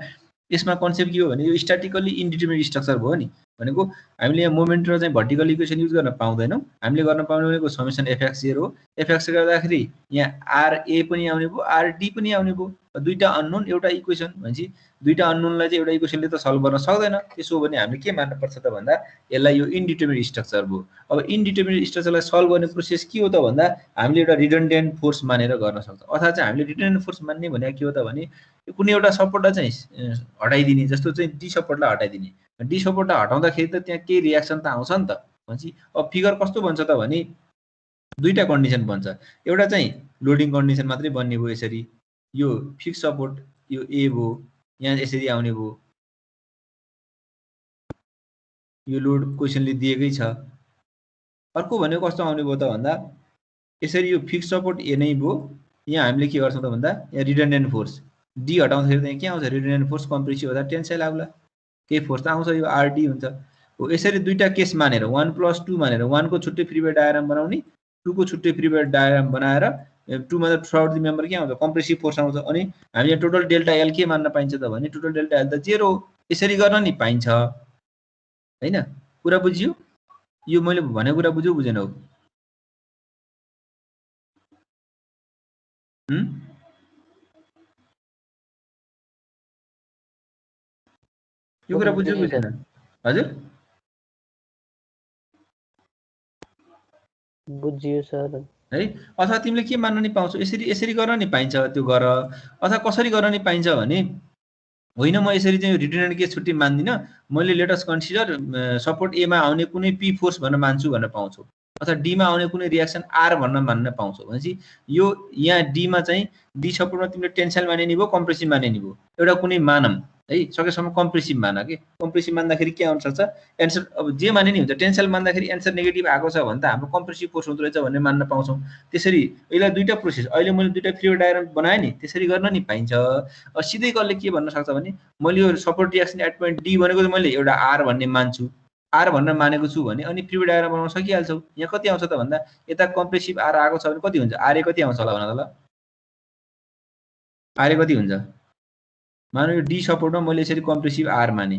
यसमा कन्सेप्ट के हो भने यो स्ट्याटिकली इन्डिटरमिनेट स्ट्रक्चर भयो नि, भनेको हामीले यहाँ मोमेन्ट र चाहिँ भर्टिकल इक्वेसन युज गर्न पाउँदैनौँ। हामीले गर्न पाउने भनेको समेसन एफएक्स 0 हो। एफएक्स गर्दाखेरि यहाँ आरए पनि आउने भयो, आरडी पनि आउने भयो। दुईटा अननोन एउटा इक्वेसन भनेपछि दुईटा अननोनलाई चाहिँ एउटा इक्वेसनले त सल्भ गर्न सक्दैन। त्यसो हो भने हामीले के मान्नुपर्छ त भन्दा यसलाई यो इन्डिटरमिनेट स्ट्रक्चर भयो। अब इन्डिटरमिनेट स्ट्रक्चरलाई सल्भ गर्ने प्रोसेस के हो त भन्दा हामीले एउटा रिडन्डेन्ट फोर्स मानेर गर्न सक्छौँ। अथवा चाहिँ हामीले रिडन्डेन्ट फोर्स मान्ने भनेको के हो त भने कुनै एउटा सपोर्टलाई चाहिँ हटाइदिने, जस्तो चाहिँ डी सपोर्टलाई हटाइदिने। डी सपोर्टलाई हटाउँदाखेरि त त्यहाँ केही रियाक्सन त आउँछ नि त भनेपछि अब फिगर कस्तो बन्छ त भने दुईटा कन्डिसन बन्छ। एउटा चाहिँ लोडिङ कन्डिसन मात्रै बन्ने भयो, यसरी यो फिक्स सपोर्ट यो ए भयो, यहाँ यसरी आउने भयो, यो लोड क्वेसनले दिएकै छ। अर्को भनेको कस्तो आउने भयो त भन्दा यसरी यो फिक्स सपोर्ट ए नै भयो, यहाँ हामीले के गर्छौँ त भन्दा यहाँ रिडन्डेन्ट फोर्स डी हटाउँदाखेरि त्यहाँ के आउँछ, रिडन्डेन्ट फोर्स कम्प्रेसिभ हुँदा टेन्साइल आउला, केही फोर्स त आउँछ, यो आरडी हुन्छ। हो यसरी दुईटा केस मानेर 1+2 मानेर 1 को छुट्टै फ्री बेड डायग्राम बनाउने, 2 को छुट्टै फ्री बेड डायग्राम बनाएर 2 मा त थ्रुआउट द मेम्बर के आउँछ, कम्प्रेसिभ फोर्स आउँछ। अनि हामीले टोटल डेल्टा एल के मान्न पाइन्छ त भने टोटल डेल्टा एल त 0 यसरी गर्न नि पाइन्छ हैन। कुरा बुझियो? यो मैले भनेको कुरा बुझ्यौ बुझेनौ? यो कुरा बुझ्यौ बुझेन? हजुर बुझियो सर है। अथवा तिमीले के मान्न नि पाउँछौ, यसरी गर्न नि पाइन्छ त्यो गर। अथवा कसरी गर्न नि पाइन्छ भने होइन म यसरी चाहिँ रिडन्डेन्ट केस छुट्टै मान्दिनँ, मैले लेटस कन्सिडर सपोर्ट एमा आउने कुनै पी फोर्स भनेर मान्छु भनेर पाउँछौ। अथवा डीमा आउने कुनै रियाक्सन आर भनेर मान्न पाउँछौ। भनेपछि यो यहाँ डीमा चाहिँ डी सपोर्टमा तिमीले टेन्साइल माने नि भयो, कम्प्रेसिभ माने नि भयो। एउटा कुनै मानम है, सकेसम्म कम्प्रेसिभ मान के। कम्प्रेसिभ मान्दाखेरि के आउन सक्छ एन्सर, अब जे माने नि हुन्छ। टेन्साइल मान्दाखेरि एन्सर नेगेटिभ आएको छ भने त हाम्रो कम्प्रेसिभ फोर्स हुँदो रहेछ भन्ने मान्न पाउँछौँ। त्यसरी यसलाई दुईटा प्रोसेस, अहिले मैले दुईटा फ्री डायग्राम बनाएँ नि, त्यसरी गर्न नि पाइन्छ। सिधै कसले के भन्न सक्छ भने मैले यो support reaction at point D भनेको चाहिँ मैले एउटा आर भन्ने मान्छु, आर भनेर मानेको छु भने अनि फ्री डायग्राम बनाउन सकिहाल्छौ। यहाँ कति आउँछ त भन्दा यता कम्प्रेसिभ आर आएको छ भने कति हुन्छ, आरए कति आउँछ होला भन त ल, आरए कति हुन्छ। मानौ यो डी सपोर्टमा मैले यसरी कम्प्रेसिभ आर माने,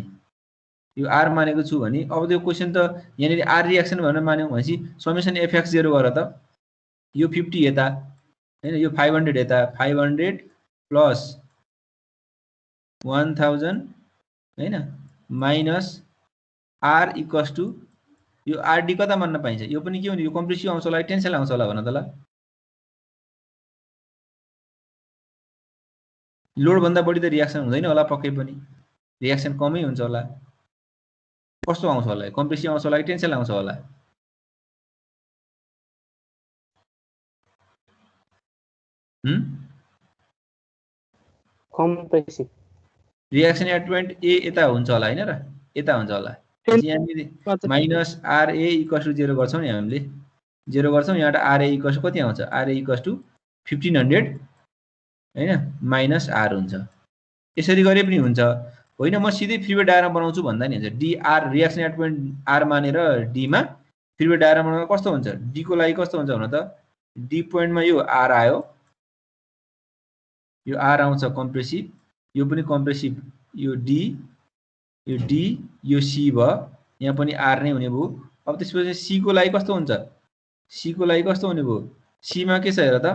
यो आर मानेको छु भने अब त्यो क्वेसन त यहाँनिर आर रियाक्सन भनेर मान्यौँ भनेपछि समेसन एफएक्स 0 गर त, यो 50 यता हैन, यो 500 यता, 500 प्लस 1000 हैन माइनस आर इक्वल्स टु यो आरडी कता मान्न पाइन्छ, यो पनि के हो नि, यो कम्प्रेसिभ आउँछ होला, टेन्साइल आउँछ होला भन त ल। लोड भन्दा बढी त रियाक्सन हुँदैन होला, पक्कै पनि रियाक्सन कमै हुन्छ होला। कस्तो आउँछ होला, कम्प्रेसिभ आउँछ होला कि टेन्साइल आउँछ होला? कम्प्रेसिभ रियाक्सन एट पोइन्ट ए यता हुन्छ होला हैन र, यता हुन्छ होला। यहाँनिर माइनस आरए इक्वल्स टु 0 गर्छौँ नि हामीले, 0 गर्छौँ। यहाँबाट आरए इक्वल्स कति आउँछ, आरए इक्वल्स टु 1500 हैन माइनस आर हुन्छ। यसरी गरे पनि हुन्छ। होइन म सिधै फ्री वेट डायग्राम बनाउँछु भन्दा नि हुन्छ। D R reaction at point R मानेर डीमा फ्री वेट डायग्राम बनाउँदा कस्तो हुन्छ, डी को लागि कस्तो हुन्छ भन त, डी पोइन्टमा यो आर आयो, यो आर आउँछ कम्प्रेसिभ, यो पनि कम्प्रेसिभ, यो डी, यो सी भयो, यहाँ पनि आर नै हुने भयो। अब त्यसपछि सी को लागि कस्तो हुन्छ? सी को लागि कस्तो हुने भयो? सीमा के छ हेर त,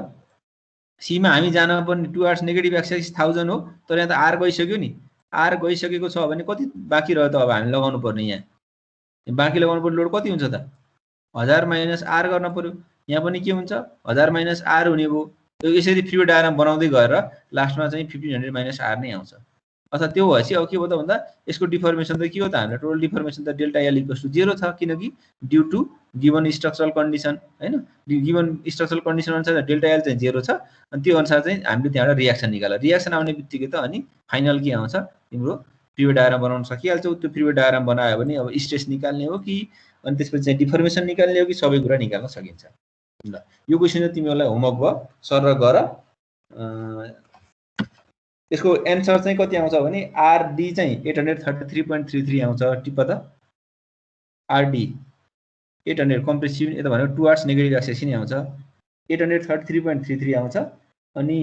सीमा हामी जान पर्ने टुवर्ड्स नेगेटिभ एक्सिस 1000 हो, तर यहाँ त आर गइसक्यो नि। आर गइसकेको छ भने कति बाँकी रह्यो त? अब हामी लगाउनु पर्ने यहाँ बाँकी लगाउनु पर्ने लोड कति हुन्छ त? 1000 माइनस आर गर्न पर्यो। यहाँ पनि के हुन्छ? 1000 माइनस आर हुने भयो। यसरी फ्री डायग्राम बनाउँदै गएर लास्टमा चाहिँ 1500 माइनस आर नै आउँछ। अथवा त्यो भएपछि अब के भयो त भन्दा यसको डिफर्मेसन त के हो त? हामीलाई टोटल डिफर्मेसन त डेल्टा एल इक्वल्स टु 0 छ, किनकि due to given structural condition हैन। गिभन स्ट्रक्चरल कन्डिसन अनुसार डेल्टा एल चाहिँ 0 छ, अनि त्यो अनुसार चाहिँ हामीले त्यहाँबाट रियाक्सन निकाल्यो। रियाक्सन आउने बित्तिकै त अनि फाइनल के आउँछ? तिम्रो फ्री डायग्राम बनाउन सकिहाल्छौ। त्यो फ्री डायग्राम बनायो भने अब स्ट्रेस निकाल्ने हो कि अनि त्यसपछि चाहिँ डिफर्मेसन निकाल्ने हो कि सबै कुरा निकाल्न सकिन्छ। ल यो क्वेसन चाहिँ तिमीहरूलाई होमवर्क भयो, सर र गर। यसको एन्सर चाहिँ कति आउँछ भने आरडी चाहिँ 833.33 आउँछ। टिप त आरडी 800 कम्प्रेसिभ, यता भनेको टुवर्ड्स नेगेटिभ एक्सिस नै आउँछ। 833.33 आउँछ। अनि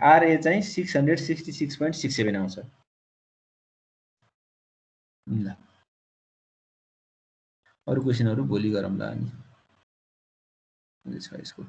आरए चाहिँ 666.67 आउँछ। ल अरु क्वेसनहरु भोलि गरौँला अनि छ यसको।